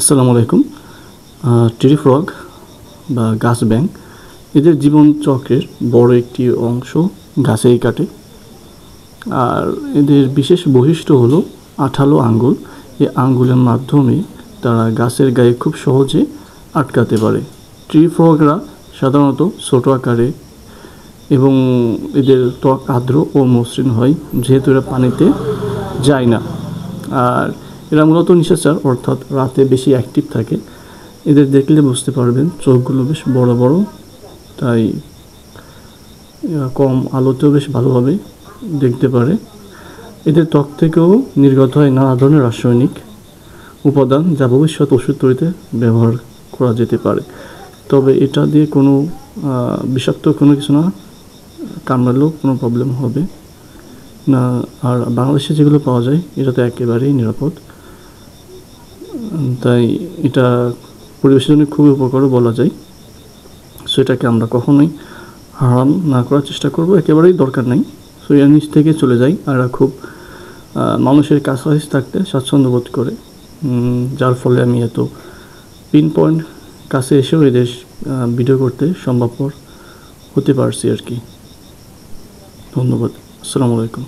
আসসালামু আলাইকুম। টেরি ফ্রগ বা গাছ ব্যাঙ এদের জীবন চক্রের বড় একটি অংশ গাছেই কাটে। আর এদের বিশেষ বৈশিষ্ট্য হলো আঠালো আঙ্গুল। এই আঙ্গুলের মাধ্যমে তারা গাছের গায়ে খুব সহজে আটকাতে পারে। ট্রি ফ্রগরা সাধারণত ছোট আকারে এবং এদের ত্বক আর্দ্র ও মসৃণ হয়, যেহেতু এরা পানিতে যায় না। আর এরা মূলত নিশাচর, অর্থাৎ রাতে বেশি অ্যাক্টিভ থাকে। এদের দেখলে বুঝতে পারবেন চোখগুলো বেশ বড় বড়, তাই কম আলোতেও বেশ ভালোভাবে দেখতে পারে। এদের ত্বক থেকেও নির্গত হয় নানা ধরনের রাসায়নিক উপাদান, যা ভবিষ্যৎ ওষুধ তৈরিতে ব্যবহার করা যেতে পারে। তবে এটা দিয়ে কোনো বিষাক্ত কোনো কিছু না, কামড়ালেও কোনো প্রবলেম হবে না। আর বাংলাদেশে যেগুলো পাওয়া যায় এটা তো একেবারেই নিরাপদ, তাই এটা পরিবেশের জন্য খুবই উপকারও বলা যায়। সো এটাকে আমরা কখনোই হারাম না করার চেষ্টা করব, একেবারেই দরকার নেই। সো এর নিচ থেকে চলে যাই। আর খুব মানুষের কাছাকাছি থাকতে স্বাচ্ছন্দ্য বোধ করে, যার ফলে আমি এত পিন পয়েন্ট কাছে এসেও এদের ভিডিও করতে সম্ভবপর হতে পারছি আর কি। ধন্যবাদ। আসসালামু আলাইকুম।